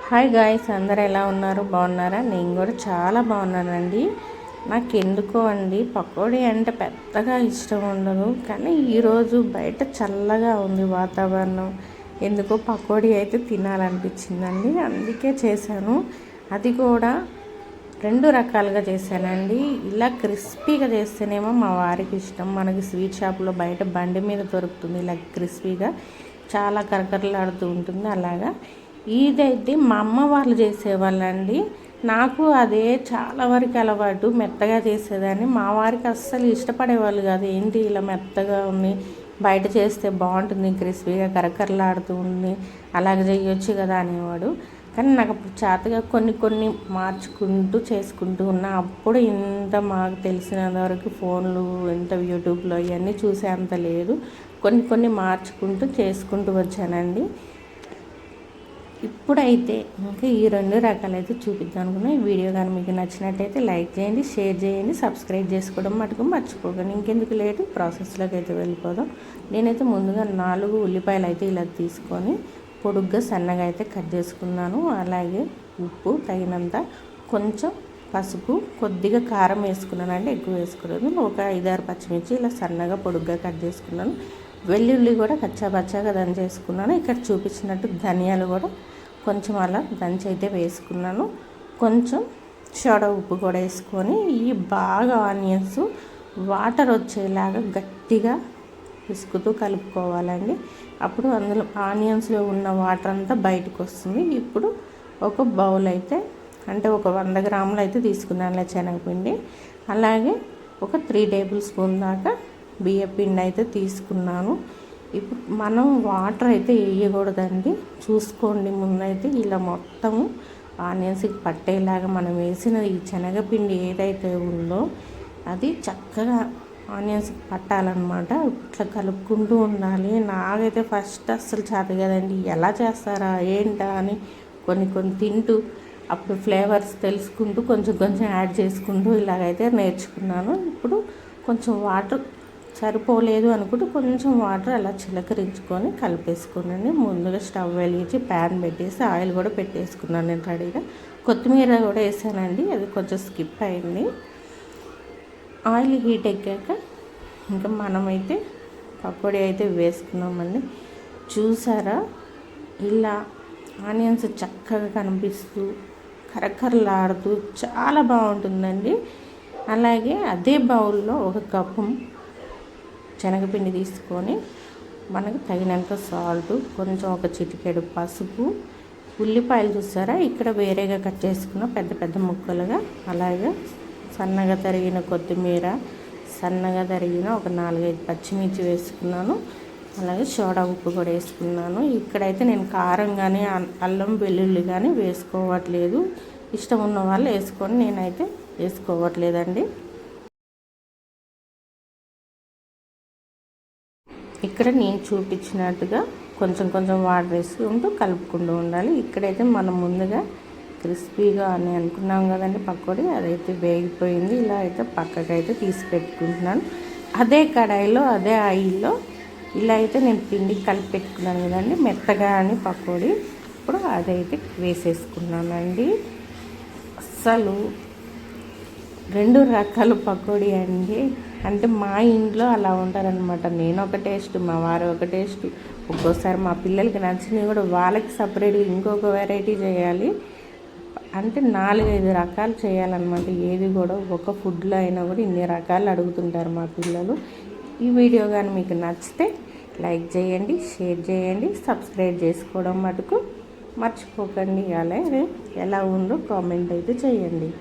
Hi guys, అందరు ఎలా ఉన్నారు? బాగున్నారా? నేను కూడా చాలా బాగున్నానండి. నాకు ఎందుకో అండి పకోడీ అంటే పెద్దగా ఇష్టం ఉండదు, కానీ ఈరోజు బయట చల్లగా ఉంది వాతావరణం, ఎందుకో పకోడీ అయితే తినాలనిపించిందండి. అందుకే చేశాను. అది కూడా రెండు రకాలుగా చేశానండి. ఇలా క్రిస్పీగా చేస్తేనేమో మా వారికి ఇష్టం. మనకి స్వీట్ షాప్లో బయట బండి మీద దొరుకుతుంది ఇలా క్రిస్పీగా, చాలా కరకరలాడుతూ ఉంటుంది. అలాగా ఇదైతే మా అమ్మ వాళ్ళు చేసేవాళ్ళండి. నాకు అదే చాలా వరకు అలవాటు, మెత్తగా చేసేదాన్ని. మా వారికి అస్సలు ఇష్టపడేవాళ్ళు కాదు. ఏంటి ఇలా మెత్తగా ఉంది, బయట చేస్తే బాగుంటుంది, క్రిస్పీగా కరకరలాడుతూ ఉంది, అలాగే చేయొచ్చు కదా అనేవాడు. కానీ నాకు అప్పుడు చేతగా కొన్ని కొన్ని మార్చుకుంటూ చేసుకుంటూ ఉన్నా. అప్పుడు ఇంత మాకు తెలిసినంత వరకు ఫోన్లు, ఇంత యూట్యూబ్లో ఇవన్నీ చూసేంత లేదు. కొన్ని కొన్ని మార్చుకుంటూ చేసుకుంటూ వచ్చానండి. ఇప్పుడైతే ఇంకా ఈ రెండు రకాలైతే చూపిద్దాం అనుకున్నా. ఈ వీడియో కానీ మీకు నచ్చినట్టయితే లైక్ చేయండి, షేర్ చేయండి, సబ్స్క్రైబ్ చేసుకోవడం మటుకు మర్చిపోకండి. ఇంకెందుకు లేటు, ప్రాసెస్లోకి అయితే వెళ్ళిపోదాం. నేనైతే ముందుగా 4 ఉల్లిపాయలు అయితే ఇలా తీసుకొని పొడుగ్గా సన్నగా అయితే కట్ చేసుకున్నాను. అలాగే ఉప్పు తగినంత, కొంచెం పసుపు, కొద్దిగా కారం వేసుకున్నాను. అంటే ఎక్కువ వేసుకోలేదు. ఒక 5-6 పచ్చిమిర్చి ఇలా సన్నగా పొడుగ్గా కట్ చేసుకున్నాను. వెల్లుల్లి కూడా కచ్చాపచ్చాగా దంచేసుకున్నాను. ఇక్కడ చూపించినట్టు ధనియాలు కూడా కొంచెం అలా దంచి అయితే వేసుకున్నాను. కొంచెం సోడా ఉప్పు కూడా వేసుకొని ఈ బాగా ఆనియన్స్ వాటర్ వచ్చేలాగా గట్టిగా పిసుకుతూ కలుపుకోవాలండి. అప్పుడు అందులో ఆనియన్స్లో ఉన్న వాటర్ అంతా బయటకు వస్తుంది. ఇప్పుడు ఒక బౌల్ అయితే, అంటే ఒక 100 గ్రాములు అయితే తీసుకున్నాను శనగపిండి. అలాగే ఒక 3 టేబుల్ స్పూన్ దాకా బియ్యపిండి అయితే తీసుకున్నాను. ఇప్పుడు మనం వాటర్ అయితే వేయకూడదండి, చూసుకోండి. ముందైతే ఇలా మొత్తము ఆనియన్స్కి పట్టేలాగా మనం వేసిన ఈ శనగపిండి ఏదైతే ఉందో అది చక్కగా ఆనియన్స్కి పట్టాలన్నమాట. ఇట్లా కలుపుకుంటూ ఉండాలి. నాకైతే ఫస్ట్ అస్సలు చేత కదండి, ఎలా చేస్తారా ఏంటా అని కొన్ని కొన్ని తింటూ అప్పుడు ఫ్లేవర్స్ తెలుసుకుంటూ కొంచెం కొంచెం యాడ్ చేసుకుంటూ ఇలాగైతే నేర్చుకున్నాను. ఇప్పుడు కొంచెం వాటర్ సరిపోలేదు అనుకుంటూ కొంచెం వాటర్ అలా చిలకరించుకొని కలిపేసుకున్నాను. ముందుగా స్టవ్ వెలిగించి ప్యాన్ పెట్టేసి ఆయిల్ కూడా పెట్టేసుకున్నాను నేను రెడీగా. కొత్తిమీర కూడా వేసానండి, అది కొంచెం స్కిప్ అయింది. ఆయిల్ హీట్ ఎక్కాక ఇంకా మనమైతే పకోడీ అయితే వేసుకున్నామండి. చూసారా, ఇలా ఆనియన్స్ చక్కగా కనిపిస్తూ కరకరలాడుతూ చాలా బాగుంటుందండి. అలాగే అదే బౌల్లో ఒక కప్పు శనగపిండి తీసుకొని మనకు తగినంత సాల్ట్, కొంచెం ఒక చిటికెడు పసుపు, ఉల్లిపాయలు చూసారా ఇక్కడ వేరేగా కట్ చేసుకున్న పెద్ద పెద్ద ముక్కలుగా, అలాగే సన్నగా తరిగిన కొత్తిమీర, సన్నగా తరిగిన ఒక 4-5 పచ్చిమిర్చి వేసుకున్నాను. అలాగే సోడా ఉప్పు కూడా వేసుకున్నాను. ఇక్కడైతే నేను కారం కానీ అల్లం వెల్లుల్లి కానీ వేసుకోవట్లేదు. ఇష్టం ఉన్న వాళ్ళు వేసుకొని, నేనైతే వేసుకోవట్లేదండి. ఇక్కడ నేను చూపించినట్టుగా కొంచెం కొంచెం వాటర్ వేసుకుంటూ కలుపుకుంటూ ఉండాలి. ఇక్కడైతే మనం ముందుగా క్రిస్పీగా అని అనుకున్నాం కదండి పకోడీ, అదైతే వేగిపోయింది. ఇలా అయితే పక్కకైతే తీసి పెట్టుకుంటున్నాను. అదే కడాయిలో అదే ఆయిల్లో ఇలా అయితే నేను పిండి కలిపి పెట్టుకున్నాను కదండి మెత్తగా అని పకోడీ. ఇప్పుడు అదైతే వేసేసుకున్నానండి. అస్సలు 2 రకాల పకోడీ అండి. అంటే మా ఇంట్లో అలా ఉంటారనమాట. నేను ఒక టేస్ట్, మా వారు ఒక టేస్ట్. ఒక్కోసారి మా పిల్లలకి నచ్చినవి కూడా వాళ్ళకి సపరేట్గా ఇంకొక వెరైటీ చేయాలి. అంటే 4-5 రకాలు చేయాలన్నమాట. ఏది కూడా ఒక ఫుడ్లో అయినా కూడా ఇన్ని రకాలు అడుగుతుంటారు మా పిల్లలు. ఈ వీడియో కానీ మీకు నచ్చితే లైక్ చేయండి, షేర్ చేయండి, సబ్స్క్రైబ్ చేసుకోవడం మటుకు మర్చిపోకండి. అలాగే ఎలా ఉందో కామెంట్ అయితే చేయండి.